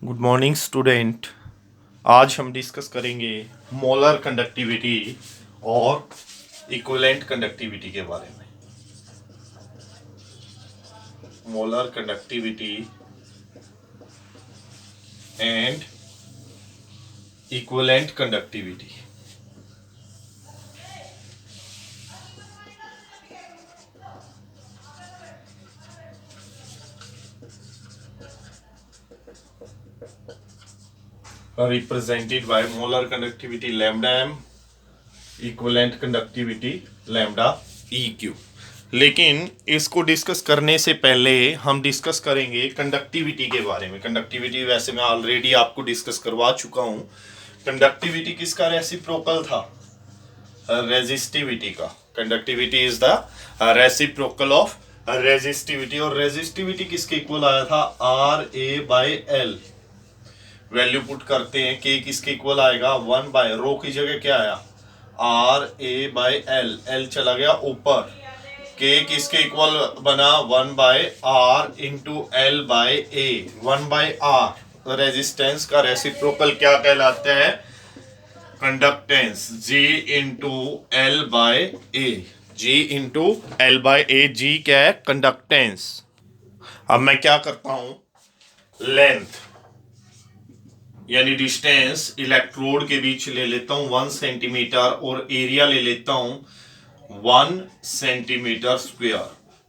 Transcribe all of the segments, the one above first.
Good morning student. आज हम discuss करेंगे मोलर कंडक्टिविटी और इक्विवेलेंट कंडक्टिविटी के बारे में। Molar conductivity and equivalent conductivity. Represented by molar conductivity lambda m, equivalent conductivity lambda EQ। लेकिन इसको डिस्कस करने से पहले हम डिस्कस करेंगे कंडक्टिविटी के बारे में। कंडक्टिविटी वैसे मैं ऑलरेडी आपको डिस्कस करवा चुका हूं। कंडक्टिविटी किसका रेसिप्रोकल था? रेजिस्टिविटी का। Conductivity is the reciprocal of resistivity. और रेजिस्टिविटी किसके इक्वल आया था? RA/L। वैल्यू पुट करते हैं, के किसके इक्वल आएगा? 1 बाय रो की जगह क्या आया? RA/L। L चला गया ऊपर। के किसके इक्वल बना? 1 by R into L/A। 1 by R resistance का रेसिप्रोकल क्या कहलाता है? Conductance. G into L/A। G into L/A। G क्या है? कंडक्टेंस। अब मैं क्या करता हूं? लेंथ यानी डिस्टेंस इलेक्ट्रोड के बीच ले लेता हूं 1 सेंटीमीटर और एरिया ले लेता हूं 1 सेंटीमीटर स्क्वायर।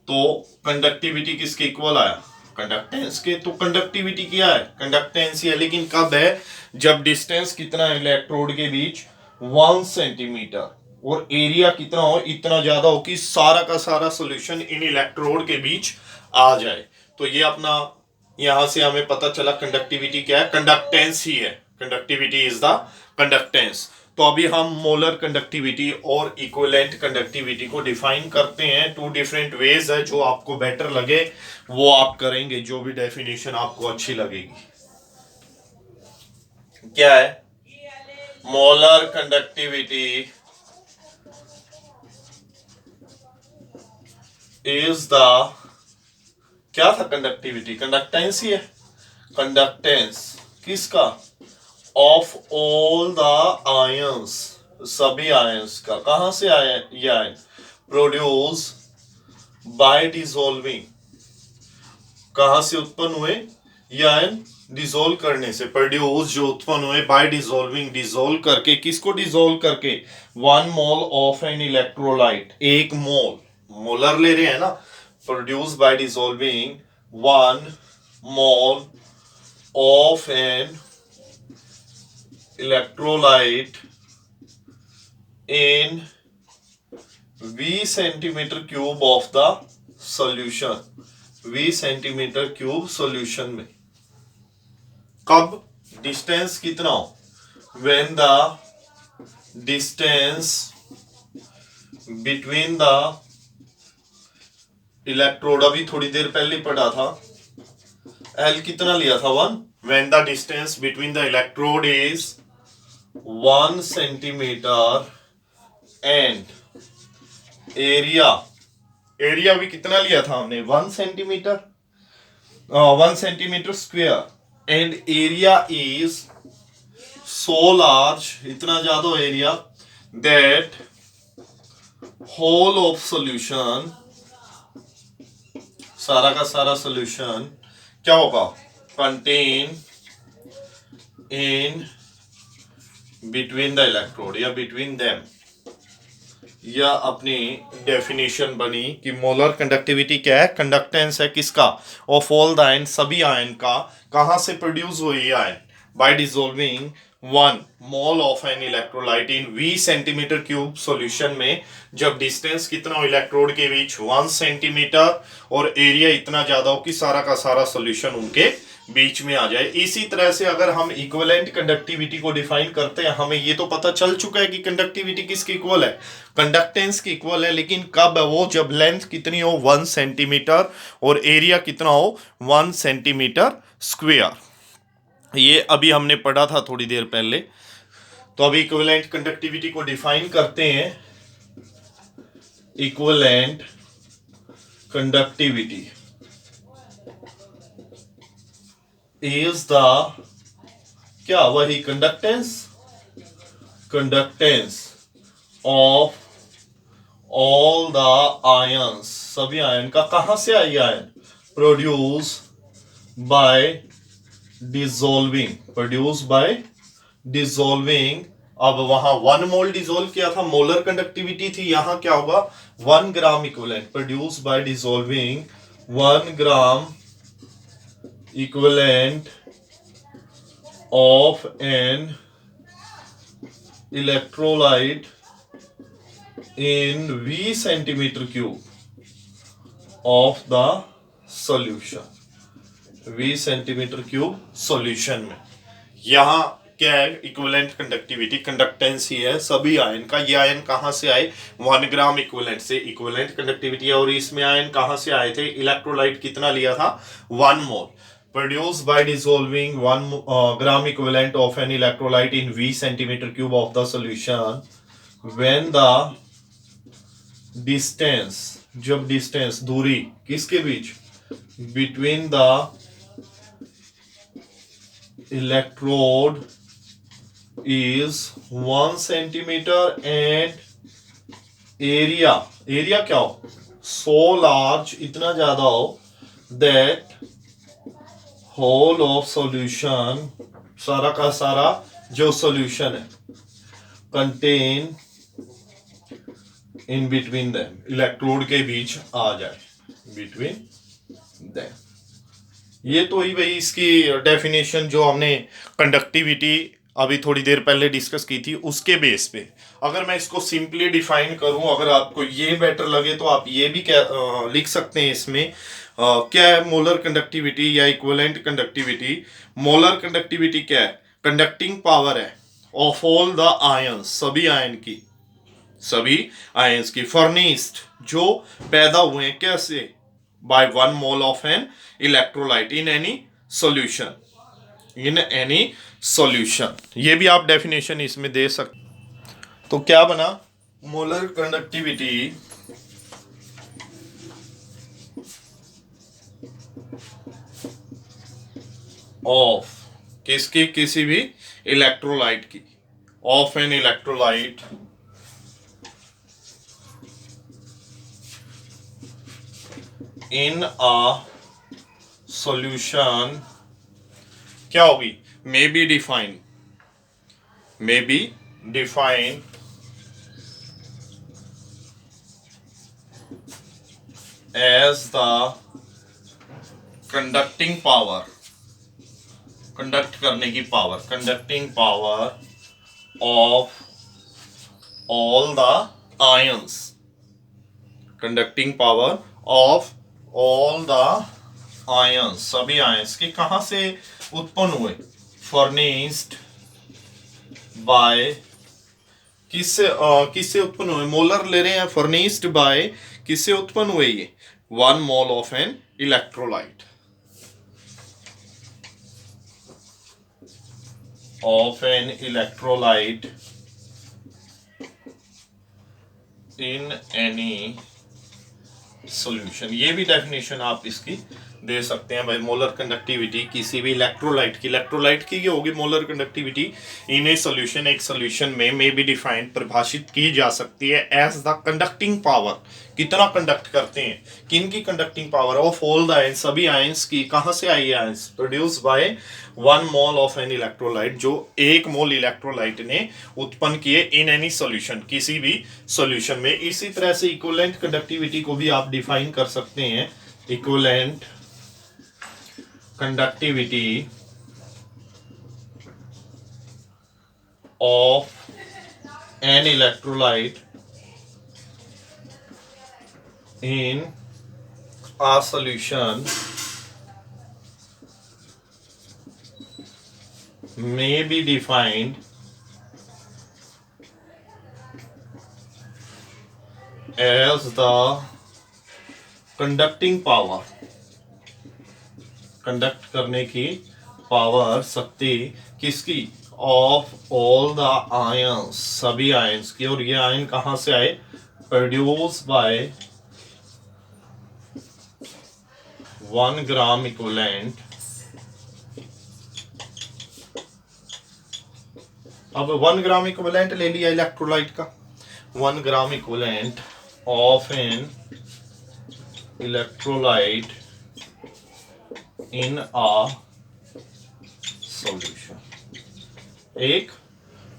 तो कंडक्टिविटी किसके इक्वल आया? कंडक्टेंस के। तो कंडक्टिविटी क्या है? कंडक्टेंस ही है। लेकिन कब है? जब डिस्टेंस कितना है इलेक्ट्रोड के बीच? 1 सेंटीमीटर और एरिया कितना हो? इतना ज्यादा हो कि सारा का सारा सोल्यूशन इन इलेक्ट्रोड के बीच आ जाए। तो ये अपना यहां से हमें पता चला कंडक्टिविटी क्या है? कंडक्टेंस ही है। Conductivity is the conductance. तो अभी हम मोलर कंडक्टिविटी और इक्विवेलेंट कंडक्टिविटी को डिफाइन करते हैं। 2 डिफरेंट वेज है, जो आपको बेटर लगे वो आप करेंगे, जो भी डेफिनेशन आपको अच्छी लगेगी। क्या है मोलर कंडक्टिविटी? इज द क्या था? कंडक्टिविटी कंडक्टेंस ही है। कंडक्टेंस किसका? ऑफ ऑल द आयंस, सभी आयंस का। कहां से आए ये आयन? Produce by dissolving. कहां से उत्पन्न हुए ये आयन? डिसॉल्व करने से। प्रोड्यूस जो उत्पन्न हुए बाय डिसॉल्विंग, डिसॉल्व करके। किसको डिसॉल्व करके? 1 mole of an electrolyte. 1 mole, molar ले रहे हैं ना। Produce by dissolving 1 mole of an electrolyte in V centimeter cube of the solution। V centimeter cube solution में। कब? डिस्टेंस कितना हो? when the distance between the electrode, अभी थोड़ी देर पहले पढ़ा था, L कितना लिया था? 1। when the distance between the electrode is 1 centimetre and area भी कितना लिया था हमने? 1 centimetre, 1 centimetre square. And area is so large, इतना ज्यादा area, that whole of solution, सारा का सारा सॉल्यूशन क्या होगा? Contain in between the electrode या बिटवीन देम। या अपनी डेफिनेशन बनी कि मोलर कंडक्टिविटी क्या है? कंडक्टेंस है किसका? ऑफ ऑल द आयन, सभी आयन का। कहां से प्रोड्यूस हुई ion? Bye dissolving 1 mole of an electrolyte in V centimetre cube solution में। जब डिस्टेंस कितना हो इलेक्ट्रोड के बीच? 1 सेंटीमीटर और एरिया इतना ज्यादा हो कि सारा का सारा सॉल्यूशन उनके बीच में आ जाए। इसी तरह से अगर हम इक्विवेलेंट कंडक्टिविटी को डिफाइन करते हैं, हमें ये तो पता चल चुका है कि कंडक्टिविटी किसकी इक्वल है? कंडक्टेंस की इक्वल है। लेकिन कब है वो? जब लेंथ कितनी हो? 1 सेंटीमीटर और एरिया कितना हो? 1 सेंटीमीटर स्क्वायर। ये अभी हमने पढ़ा था थोड़ी देर पहले। तो अभी इक्विवेलेंट कंडक्टिविटी को डिफाइन करते हैं। इक्विवेलेंट कंडक्टिविटी इज द क्या वही conductance of all the ions, सभी आयन का कहां से आई आयन, प्रोड्यूस बाय डिसॉल्विंग। अब वहां 1 मोल डिसॉल्व किया था, मोलर कंडक्टिविटी थी, यहां क्या होगा 1 gram equivalent produce by dissolving 1 gram equivalent of an electrolyte in V centimeter cube of the solution, V centimeter cube solution में यहाँ क्या है, इक्विवेलेंट कंडक्टिविटी, कंडक्टेंस ही है सभी आयन का। ये आयन कहाँ से आए, 1 ग्राम इक्विवेलेंट से इक्विवेलेंट कंडक्टिविटी है। और इसमें आयन कहाँ से आए थे, इलेक्ट्रोलाइट कितना लिया था 1 मोल, produced by dissolving 1 gram equivalent of an electrolyte in V centimeter cube of the solution when the distance, जब डिस्टेंस दूरी किसके बीच, between the electrode is 1 centimetre and area क्या हो, सो लार्ज, इतना ज्यादा हो, दैट होल ऑफ सॉल्यूशन, सारा का सारा जो सॉल्यूशन है, contain in between them, electrode के बीच आ जाए, बिटवीन देम। ये तो ही भाई इसकी डेफिनेशन जो हमने कंडक्टिविटी अभी थोड़ी देर पहले डिस्कस की थी उसके बेस पे। अगर मैं इसको सिंपली डिफाइन करूं, अगर आपको ये बेटर लगे तो आप ये भी क्या लिख सकते हैं इसमें, क्या है मोलर कंडक्टिविटी या इक्विवेलेंट कंडक्टिविटी। मोलर कंडक्टिविटी क्या है, कंडक्टिंग पावर है ऑफ ऑल द आयंस, सभी आयंस की, फर्निश्ड जो पैदा हुए हैं कैसे, by 1 mole of an electrolyte in any solution. ये भी आप डेफिनेशन इसमें दे सकते। तो क्या बना, मोलर कंडक्टिविटी ऑफ किसकी, किसी भी इलेक्ट्रोलाइट की, of an electrolyte in a solution क्या होगी, may be defined as the conducting power, conduct करने की power, conducting power of all the ions, conducting power of all the ions, सभी ions के कहां से उत्पन्न हुए, फर्निश्ड बाय, किससे उत्पन्न हुए, मोलर ले रहे हैं, फर्निश्ड बाय किससे उत्पन्न हुए, ये 1 mole of an electrolyte, in any solution. ये भी डेफिनेशन आप इसकी दे सकते हैं भाई, मोलर कंडक्टिविटी किसी भी इलेक्ट्रोलाइट की ये होगी मोलर कंडक्टिविटी इन ए सॉल्यूशन, एक सॉल्यूशन में मे बी डिफाइंड, परिभाषित की जा सकती है एज द कंडक्टिंग पावर, कितना कंडक्ट करते हैं, किन की conducting power, of all the ions, सभी आयंस की, कहां से आई है ions, produce by 1 mole of an electrolyte, जो 1 मोल इलेक्ट्रोलाइट ने उत्पन्न किए इन एनी सॉल्यूशन, किसी भी सॉल्यूशन में। इसी तरह से इक्विवेलेंट कंडक्टिविटी को भी आप डिफाइन कर सकते हैं, equivalent conductivity of an electrolyte in a solution may be defined as the conducting power, conduct करने की पावर, शक्ति किसकी, ऑफ ऑल द आयंस, सभी आयंस की। और ये आयन कहां से आए, प्रोड्यूस बाय 1 ग्राम इक्विवेलेंट अब 1 ग्राम इक्विवेलेंट ले लिया इलेक्ट्रोलाइट का, 1 gram equivalent of an electrolyte in a solution, एक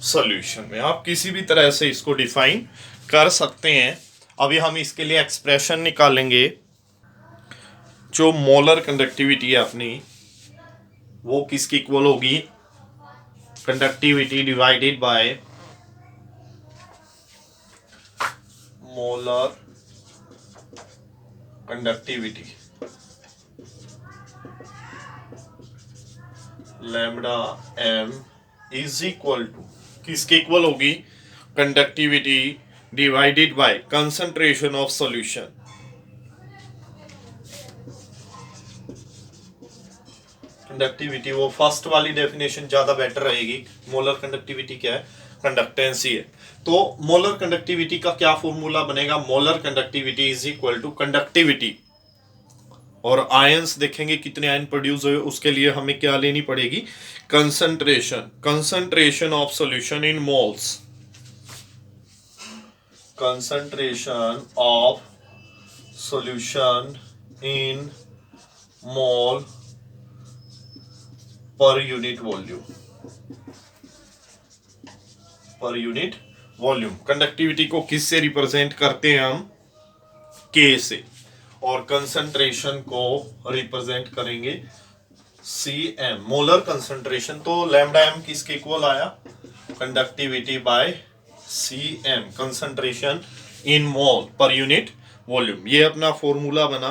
सॉल्यूशन में। आप किसी भी तरह से इसको डिफाइन कर सकते हैं। अभी हम इसके लिए एक्सप्रेशन निकालेंगे। जो मोलर कंडक्टिविटी है अपनी, वो किसकी इक्वल होगी, conductivity divided by molar conductivity, lambda M is equal to, किसके इक्वल होगी, conductivity divided by concentration of solution. Conductivity, वो फर्स्ट वाली डेफिनेशन ज्यादा बेटर रहेगी। मोलर कंडक्टिविटी क्या है, कंडक्टेंसी है। तो मोलर कंडक्टिविटी का क्या फॉर्मूला बनेगा, molar conductivity is equal to conductivity, और आयंस देखेंगे कितने आयन प्रोड्यूस हुए, उसके लिए हमें क्या लेनी पड़ेगी, concentration, concentration of solution in moles, concentration of solution in mole per unit volume, पर यूनिट वॉल्यूम। कंडक्टिविटी को किस से रिप्रेजेंट करते हैं हम, के से, और कंसंट्रेशन को रिप्रेजेंट करेंगे Cm, मोलर कंसंट्रेशन। तो लैम्डा एम किसके इक्वल आया, conductivity by Cm, concentration in mole per unit volume. ये अपना फॉर्मूला बना।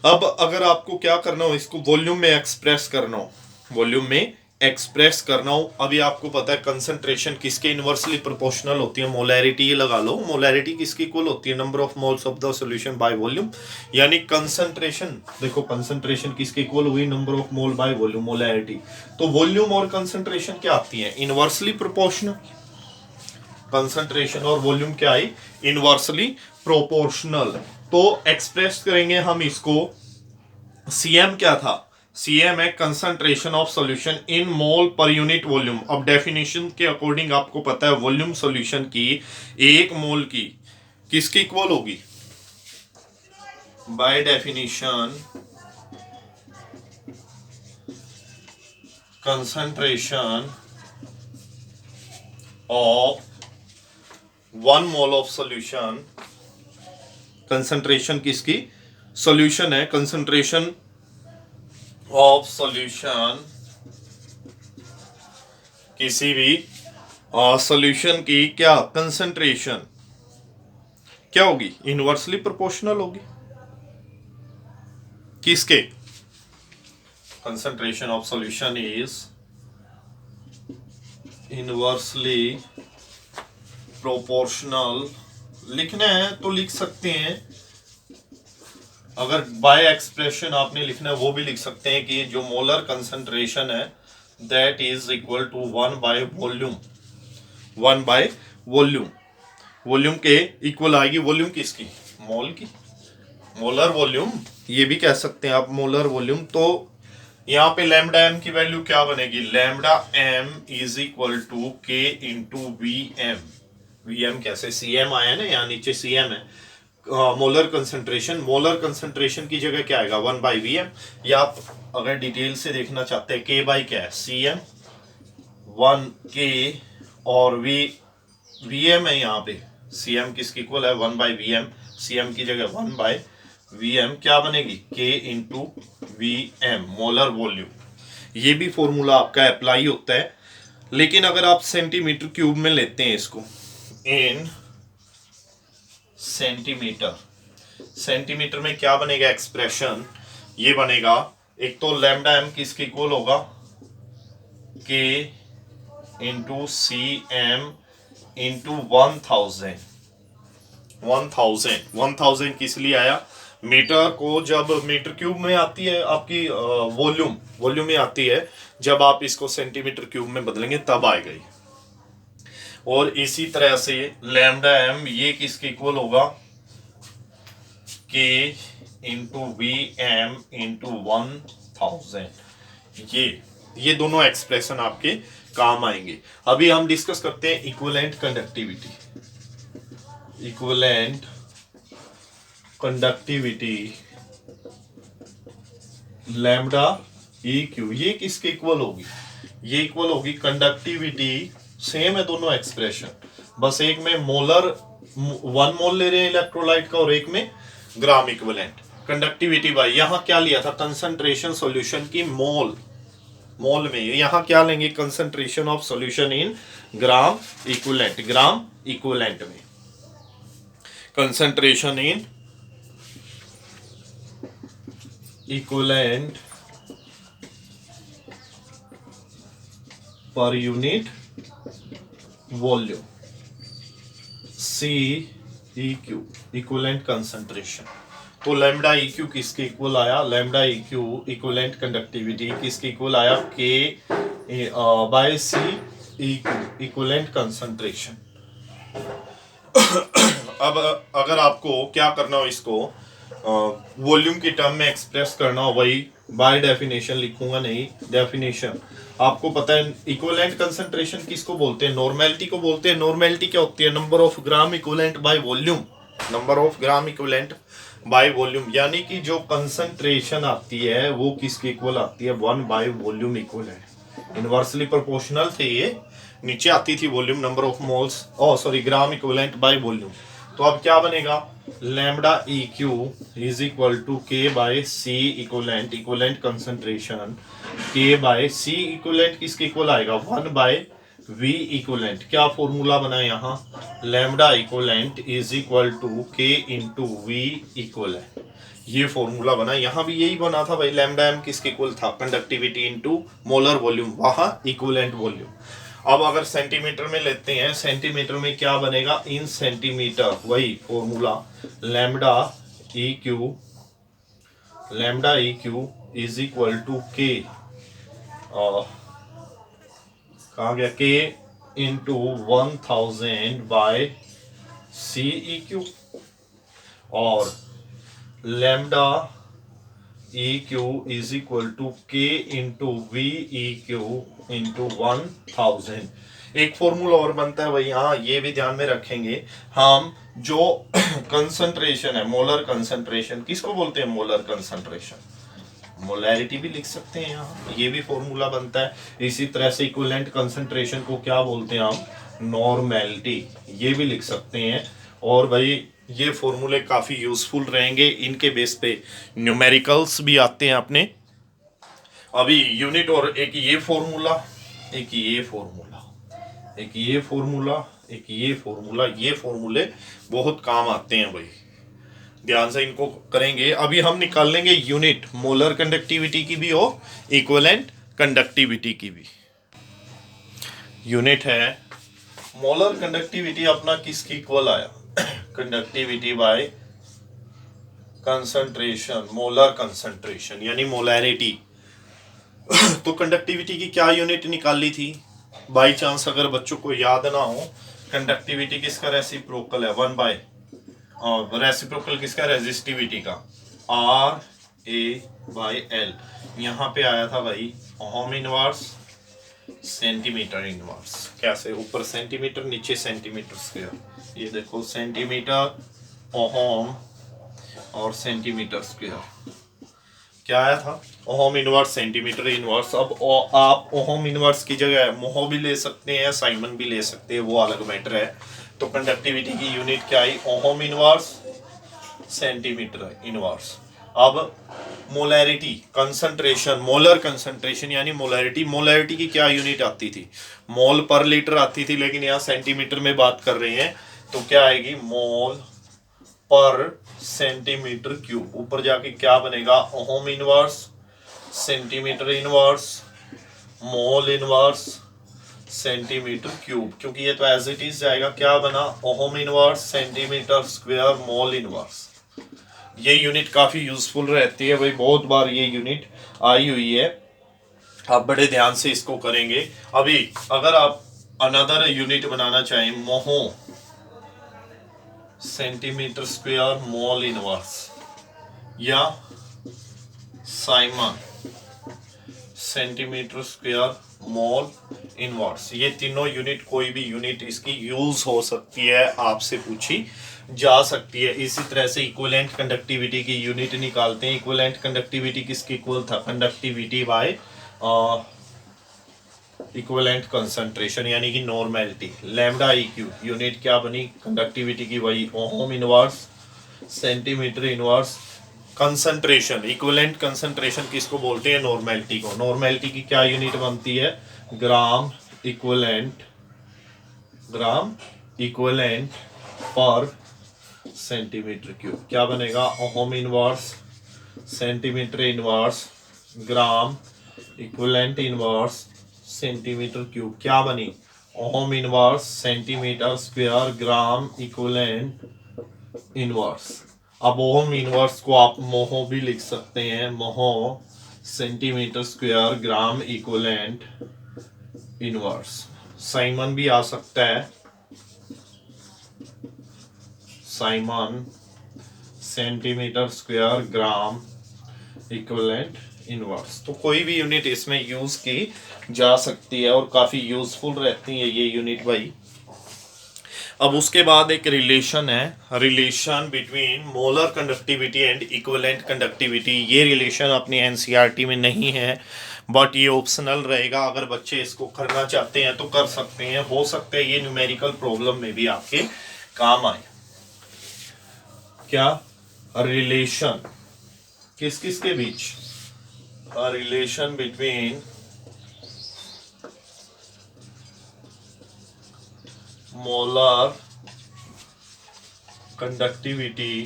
अब अगर आपको क्या करना हो, इसको वॉल्यूम में एक्सप्रेस करना हो, वॉल्यूम में एक्सप्रेस करना हो, अभी आपको पता है कंसंट्रेशन किसके इनवर्सली प्रोपोर्शनल होती है, मोलैरिटी, ये लगा लो, मोलैरिटी किसकी इक्वल होती है, number of moles of the solution by volume. यानी कंसंट्रेशन, देखो कंसंट्रेशन किसके इक्वल हुई, number of mole by volume, molarity. तो वॉल्यूम और कंसंट्रेशन क्या आती है, इनवर्सली प्रोपोर्शनल। कंसंट्रेशन और वॉल्यूम क्या आई, इनवर्सली प्रोपोर्शनल। तो एक्सप्रेस करेंगे हम इसको, Cm क्या था, Cm है concentration of solution in mole per unit volume. अब डेफिनेशन के अकॉर्डिंग आपको पता है वॉल्यूम सॉल्यूशन की एक मोल की किसकी इक्वल होगी, by definition concentration of 1 mole of solution, concentration किसकी, सॉल्यूशन है, कंसंट्रेशन ऑफ सॉल्यूशन किसी भी सॉल्यूशन की क्या कंसंट्रेशन क्या होगी, इनवर्सली प्रोपोर्शनल होगी किसके, concentration of solution is inversely proportional. लिखना है तो लिख सकते हैं, अगर बाय एक्सप्रेशन आपने लिखना है वो भी लिख सकते हैं कि जो मोलर कंसंट्रेशन है that is equal to 1 by volume, 1 by volume, volume के इक्वल आएगी। वॉल्यूम किसकी, मोल की, मोलर वॉल्यूम ये भी कह सकते हैं आप, मोलर वॉल्यूम। तो यहाँ पे लैम्डा एम की वैल्यू क्या बनेगी, lambda M is equal to K into V M. V M कैसे, सी एम आया ना, यहाँ नीचे सी एम है, मोलर कंसंट्रेशन, मोलर कंसंट्रेशन की जगह क्या आएगा, 1 बाई वी एम। या आप अगर डिटेल से देखना चाहते हैं, के बाई क्या है, सी एम, 1 के, और वी एम है यहाँ पे, सी एम किसकी इक्वल है, 1 by V M, C M की जगह 1 बाई वी एम क्या बनेगी, के into V M, molar volume. ये भी फॉर्मूला आपका अप्लाई होता है, लेकिन अगर आप सेंटीमीटर क्यूब में लेते हैं इसको, इन सेंटीमीटर, सेंटीमीटर में क्या बनेगा एक्सप्रेशन, ये बनेगा, एक तो लैम्डा एम किसके इक्वल होगा, के इंटू सी एम इंटू 1000, 1000 किस लिए आया, मीटर को जब मीटर क्यूब में आती है आपकी वॉल्यूम में आती है, जब आप इसको सेंटीमीटर क्यूब में बदलेंगे तब आएगा ये। और इसी तरह से लैम्डा एम ये किसके इक्वल होगा, के इंटू वी एम इंटू 1000। ये दोनों एक्सप्रेशन आपके काम आएंगे। अभी हम डिस्कस करते हैं equivalent conductivity. Equivalent conductivity lambda E Q, ये किसके इक्वल होगी? ये इक्वल होगी कंडक्टिविटी, सेम है दोनों एक्सप्रेशन, बस एक में मोलर 1 मोल ले रहे हैं इलेक्ट्रोलाइट का और एक में ग्राम इक्विवेलेंट। कंडक्टिविटी बाय, यहां क्या लिया था? कंसंट्रेशन सॉल्यूशन की मोल में, यहां क्या लेंगे? Concentration of solution in gram equivalent में concentration in equivalent per unit volume, CEQ equivalent concentration. तो लैम्डा EQ किसके इक्वल आया? लैम्डा EQ इक्विवेलेंट कंडक्टिविटी किसके इक्वल आया? K/CEQ equivalent concentration. अब अगर आपको क्या करना हो, इसको वॉल्यूम की टर्म में एक्सप्रेस करना हो, वही बाय डेफिनेशन लिखूंगा, नहीं डेफिनेशन आपको पता है। इक्विवेलेंट कंसंट्रेशन किसको बोलते हैं? नॉर्मेलिटी को बोलते हैं। नॉर्मेलिटी क्या होती है? Number of gram equivalent by volume, number of gram equivalent by volume, यानी कि जो कंसंट्रेशन आती है वो किसके इक्वल आती है? 1 by volume equivalent. Inversely proportional थे ये, नीचे आती थी volume, number of moles, gram equivalent by volume. तो अब क्या बनेगा? Lambda EQ is equal to K/C equivalent, equivalent concentration K/C equivalent किसके इक्वल आएगा? 1 बाय V इक्विवेलेंट। क्या फॉर्मूला बना यहाँ? Lambda equivalent is equal to K into V equivalent, ये फॉर्मूला बना। यहाँ भी यही बना था भाई, लैम्डा M किसके इक्वल था? कंडक्टिविटी इंटू मोलर वॉल्यूम, वहां इक्विवेलेंट वॉल्यूम। अब अगर सेंटीमीटर में लेते हैं, सेंटीमीटर में क्या बनेगा? इन सेंटीमीटर, वही formula lambda EQ is equal to K, कहाँ गया? K इंटू 1000 बाय CEQ, और lambda EQ is equal to K into VEQ into 1000। एक फॉर्मूला और बनता है भाई, हाँ ये भी ध्यान में रखेंगे हम। जो कंसंट्रेशन है, मोलर कंसंट्रेशन किसको बोलते हैं? मोलर कंसंट्रेशन, मोलैरिटी भी लिख सकते हैं यहाँ, ये भी फॉर्मूला बनता है। इसी तरह से इक्विवेलेंट कंसंट्रेशन को क्या बोलते हैं हम? नॉर्मेलिटी, ये भी लिख सकते हैं। और भाई ये फॉर्मूले काफी यूजफुल रहेंगे, इनके बेस पे न्यूमेरिकल्स भी आते हैं अपने। अभी यूनिट और एक ये फॉर्मूला, एक ये फॉर्मूला, एक ये फॉर्मूला, एक ये फॉर्मूला, ये फॉर्मूले बहुत काम आते हैं भाई, ध्यान से इनको करेंगे। अभी हम निकाल लेंगे यूनिट मोलर कंडक्टिविटी की भी और इक्विवेलेंट कंडक्टिविटी की भी। यूनिट है मोलर कंडक्टिविटी अपना किसकी इक्वल आया? Conductivity by concentration, molar concentration यानी मोलैरिटी। तो कंडक्टिविटी की क्या यूनिट निकाली थी? बाई चांस अगर बच्चों को याद ना हो, कंडक्टिविटी किसका रेसिप्रोकल है? 1 बाय, और रेसिप्रोकल किसका? रेजिस्टिविटी का, RA/L। यहाँ पे आया था भाई ओम इनवर्स सेंटीमीटर इनवर्स। कैसे? ऊपर सेंटीमीटर, नीचे सेंटीमीटर स्क्वायर। ये देखो सेंटीमीटर ओम और सेंटीमीटर स्क्वायर, क्या आया था? ओम इनवर्स सेंटीमीटर इनवर्स। अब आप ओम इनवर्स की जगह मोह भी ले सकते हैं, साइमन भी ले सकते हैं, वो अलग मैटर है। तो कंडक्टिविटी की यूनिट क्या आई? Ohm inverse centimetre inverse. अब मोलैरिटी कंसंट्रेशन, मोलर कंसंट्रेशन यानी मोलैरिटी, मोलैरिटी की क्या यूनिट आती थी? मोल पर लीटर आती थी, लेकिन यहाँ सेंटीमीटर में बात कर रहे हैं, तो क्या आएगी? मोल पर सेंटीमीटर क्यूब। ऊपर जाके क्या बनेगा? ओम inverse centimetre inverse mole inverse centimetre cube, क्योंकि ये तो एज इट इज जाएगा। क्या बना? ओम inverse centimetre square mole inverse. ये यूनिट काफी यूजफुल रहती है भाई, बहुत बार ये यूनिट आई हुई है, आप बड़े ध्यान से इसको करेंगे। अभी अगर आप अनदर यूनिट बनाना चाहें, मोहो सेंटीमीटर स्क्वायर मोल इनवर्स, या Simon centimetre square mole inverse. ये तीनों यूनिट, कोई भी यूनिट इसकी यूज हो सकती है, आपसे पूछी जा सकती है। इसी तरह से इक्विवेलेंट कंडक्टिविटी की यूनिट निकालते हैं। इक्विवेलेंट कंडक्टिविटी किसके इक्वल था? कंडक्टिविटी बाय इक्विवेलेंट कंसंट्रेशन यानी कि नॉर्मेलिटी। लैम्डा इक्यू यूनिट क्या बनी कंडक्टिविटी की? वही ओम inverse centimetre inverse. Concentration, equivalent concentration किसको बोलते हैं? नॉर्मेलिटी को। नॉर्मेलिटी की क्या यूनिट बनती है? ग्राम इक्विवेलेंट, ग्राम इक्विवेलेंट पर सेंटीमीटर क्यूब। क्या बनेगा? ओम इनवर्स सेंटीमीटर इनवर्स ग्राम इक्विवेलेंट इनवर्स सेंटीमीटर क्यूब। क्या बनी? ओम inverse centimetre square gram equivalent inverse. अब ओम इनवर्स को आप मोहो भी लिख सकते हैं, mho centimetre square gram equivalent inverse. Siemens भी आ सकता है, siemens centimetre square gram equivalent inverse. तो कोई भी यूनिट इसमें यूज की जा सकती है और काफी यूजफुल रहती है ये यूनिट भाई। अब उसके बाद एक रिलेशन है, relation between molar conductivity and equivalent conductivity. ये रिलेशन अपनी एनसीईआरटी में नहीं है, बट ये ऑप्शनल रहेगा। अगर बच्चे इसको करना चाहते हैं तो कर सकते हैं, हो सकता है ये न्यूमेरिकल प्रॉब्लम में भी आपके काम आए। क्या? रिलेशन किस किस के बीच? Relation between molar conductivity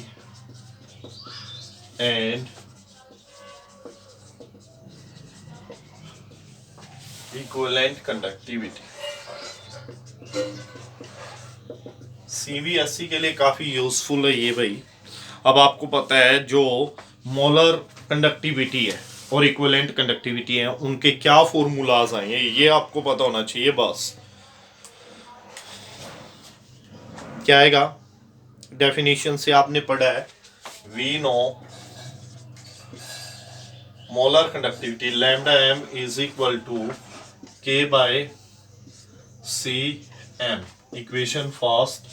and equivalent conductivity. CBSE के लिए काफी यूजफुल है ये भाई। अब आपको पता है जो मोलर कंडक्टिविटी है और इक्विवेलेंट कंडक्टिविटी है उनके क्या फॉर्मूलाज आए हैं ये आपको पता होना चाहिए। बस क्या आएगा? डेफिनेशन से आपने पढ़ा है, we know molar conductivity lambda M is equal to K by C M. Equation first,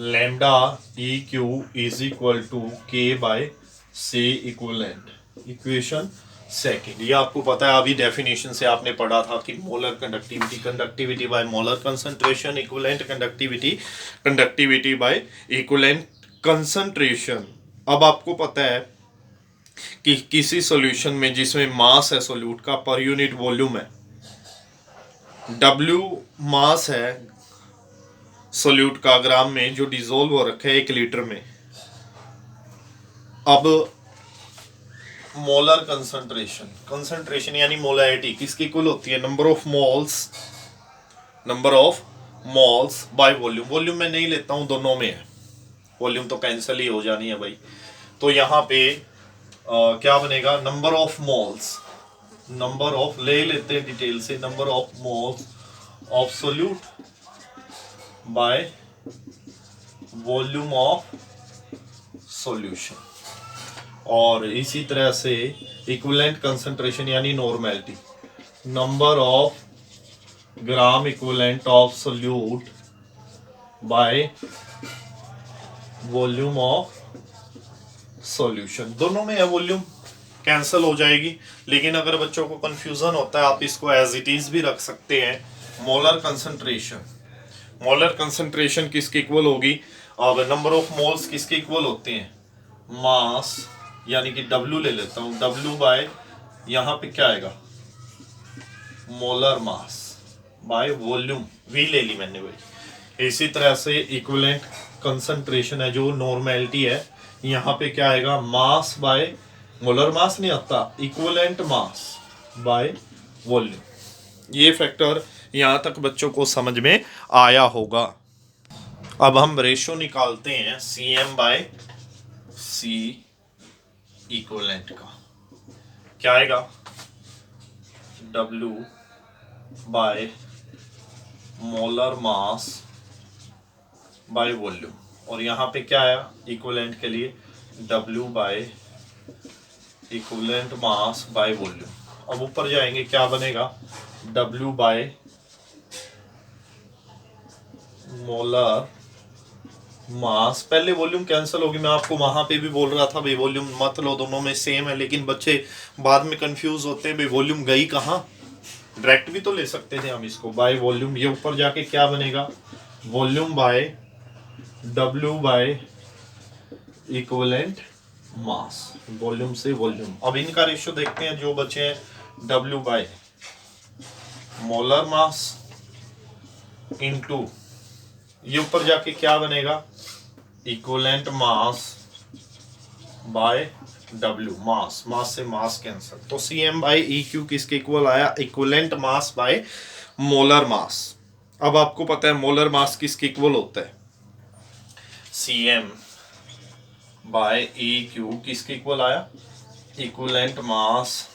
lambda E Q is equal to K by C equivalent. Equation second, ये आपको पता है, अभी डेफिनेशन से आपने पढ़ा था कि molar conductivity, conductivity by molar concentration, equivalent conductivity, conductivity by equivalent concentration. अब आपको पता है कि किसी सॉल्यूशन में जिसमें मास है सॉल्यूट का पर यूनिट वॉल्यूम है, W मास है सॉल्यूट का ग्राम में जो डिसॉल्व हो रखा है 1 लीटर में। अब मोलर कंसंट्रेशन, कंसंट्रेशन यानी मोलैरिटी किसकी इक्वल होती है? Number of moles, number of moles bye volume. Volume में नहीं लेता हूं, दोनों में है, वॉल्यूम तो कैंसिल ही हो जानी है भाई। तो यहाँ पे क्या बनेगा? Number of moles, number of, ले लेते हैं डिटेल से, number of moles of solute by volume of solution. और इसी तरह से इक्विवेलेंट कंसंट्रेशन यानी normality, number of gram equivalent of solute by volume of solution. दोनों में है, वॉल्यूम कैंसिल हो जाएगी। लेकिन अगर बच्चों को कंफ्यूजन होता है आप इसको एज इट इज भी रख सकते हैं। मोलर कंसंट्रेशन, मोलर कंसंट्रेशन किसके इक्वल होगी? अब नंबर ऑफ मोल्स किसके इक्वल होते हैं? मास यानी कि W ले लेता हूं, W बाय यहाँ पे क्या आएगा? Molar mass by volume, V ले ली मैंने भाई। इसी तरह से इक्विवेलेंट कंसंट्रेशन है जो नॉर्मेलिटी है, यहाँ पे क्या आएगा? मास बाय मोलर मास नहीं आता, इक्विवेलेंट मास बाय वॉल्यूम। ये फैक्टर यहाँ तक बच्चों को समझ में आया होगा। अब हम रेशो निकालते हैं CM बाय C इक्विवेलेंट का। क्या आएगा? W bye molar mass by volume. और यहाँ पे क्या आया इक्विवेलेंट के लिए? W by equivalent mass by volume. अब ऊपर जाएंगे, क्या बनेगा, W बाय मोलर मास। पहले वॉल्यूम कैंसिल होगी, मैं आपको वहां पे भी बोल रहा था भाई वॉल्यूम मत लो, दोनों में सेम है, लेकिन बच्चे बाद में कंफ्यूज होते हैं भाई वॉल्यूम गई कहाँ। डायरेक्ट भी तो ले सकते थे हम इसको, बाय वॉल्यूम। ये ऊपर जाके क्या बनेगा, volume by W by equivalent mass, volume से वॉल्यूम। अब इनका रेशियो देखते हैं जो बचे हैं, W bye molar mass into ये ऊपर जाके क्या बनेगा, इक्विवेलेंट मास बाय W, मास, मास से मास कैंसिल, तो CM बाय EQ किसके इक्वल आया, equivalent mass by molar mass. अब आपको पता है मोलर मास किसके इक्वल होता है, CM बाय EQ किसके इक्वल आया, equivalent mass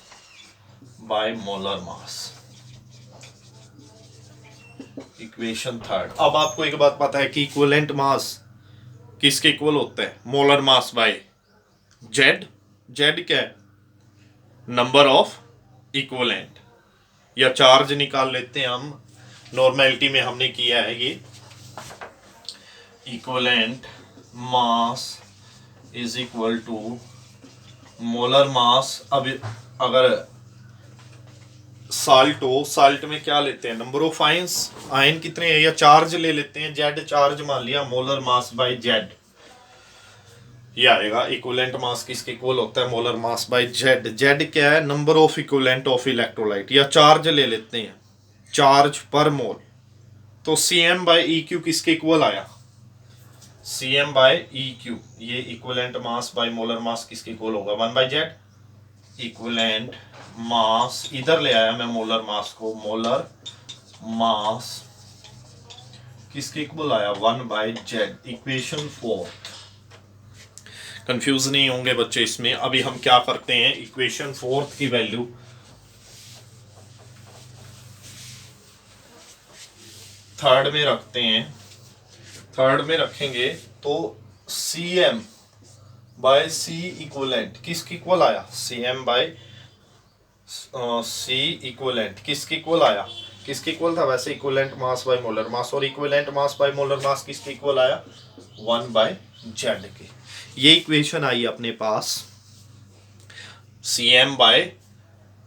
by molar mass. Equation third. अब आपको एक बात पता है कि इक्विवेलेंट मास किसके इक्वल होता है, molar mass by Z. Z क्या है, नंबर ऑफ इक्विवेलेंट, या चार्ज निकाल लेते हैं हम, नॉर्मेलिटी में हमने किया है ये, equivalent mass is equal to molar mass. अब अगर साल्ट हो, साल्ट में क्या लेते हैं, नंबर ऑफ आयंस, आयन कितने हैं, या चार्ज ले लेते हैं, जेड चार्ज मान लिया, मोलर मास बाय जेड, ये आएगा। इक्विवेलेंट मास किसके इक्वल होता है, molar mass by Z. Z क्या है, number of equivalent of electrolyte, या चार्ज ले लेते हैं, चार्ज पर मोल। तो CM बाय EQ किसके इक्वल आया, CM बाय EQ, ये equivalent mass by molar mass किसके इक्वल होगा, 1 बाय जेड। इक्विवेलेंट मास इधर ले आया मैं मोलर मास को, मोलर मास किसके इक्वल आया, 1 बाय जेड। इक्वेशन 4। कंफ्यूज नहीं होंगे बच्चे इसमें। अभी हम क्या करते हैं, इक्वेशन 4 की वैल्यू थर्ड में रखते हैं। थर्ड में रखेंगे तो CM बाय C इक्विवेलेंट किसके इक्वल आया, CM बाय C इक्विवेलेंट किसके इक्वल आया, किसके इक्वल था वैसे, equivalent mass by molar mass, और equivalent mass by molar mass किसके इक्वल आया, 1 बाय जेड के। ये इक्वेशन आई अपने पास, CM bye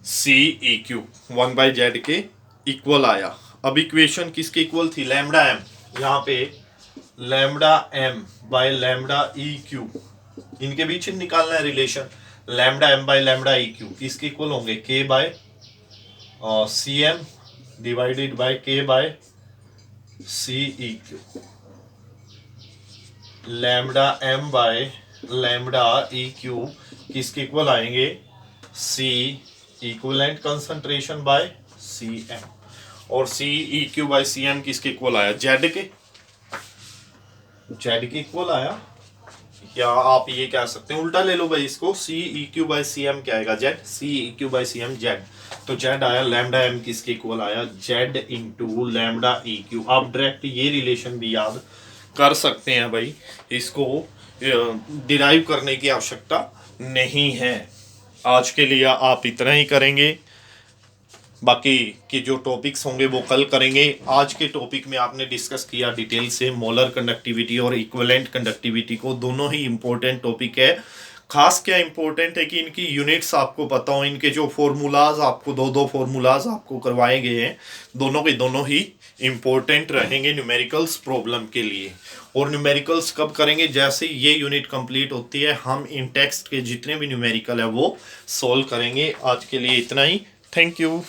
C EQ 1 by Z के इक्वल आया। अब इक्वेशन किसके इक्वल थी, लैम्डा m, यहाँ पे lambda m by lambda EQ, इनके बीच निकालना है relation, lambda m by lambda EQ किसके इक्वल होंगे, K by CM divided by K by C EQ। Lambda m by lambda EQ किसके इक्वल आएंगे, C equivalent concentration by CM, और C EQ by CM किसके equal आया, Z के, Z के equal आया। या आप ये कह सकते हैं उल्टा ले लो भाई इसको, C EQ बाय CM क्या आएगा, Z, C EQ by CM Z, तो जेड आया, लैम्डा m किसके इक्वल आया, जेड इंटू लैम्डा EQ। आप डायरेक्ट ये रिलेशन भी याद कर सकते हैं भाई, इसको डिराइव करने की आवश्यकता नहीं है। आज के लिए आप इतना ही करेंगे, बाकी के जो टॉपिक्स होंगे वो कल करेंगे। आज के टॉपिक में आपने डिस्कस किया डिटेल से मोलर कंडक्टिविटी और इक्विवेलेंट कंडक्टिविटी को, दोनों ही इंपॉर्टेंट टॉपिक है। खास क्या इंपॉर्टेंट है कि इनकी यूनिट्स आपको पता हो, इनके जो फॉर्मूलाज आपको दो फॉर्मूलाज आपको करवाए गए हैं, दोनों के दोनों ही इंपॉर्टेंट रहेंगे न्यूमेरिकल्स प्रॉब्लम के लिए। और न्यूमेरिकल्स कब करेंगे, जैसे ये यूनिट कंप्लीट होती है हम इन टेक्स्ट के जितने भी न्यूमेरिकल है वो सॉल्व करेंगे। आज के लिए इतना ही, थैंक यू।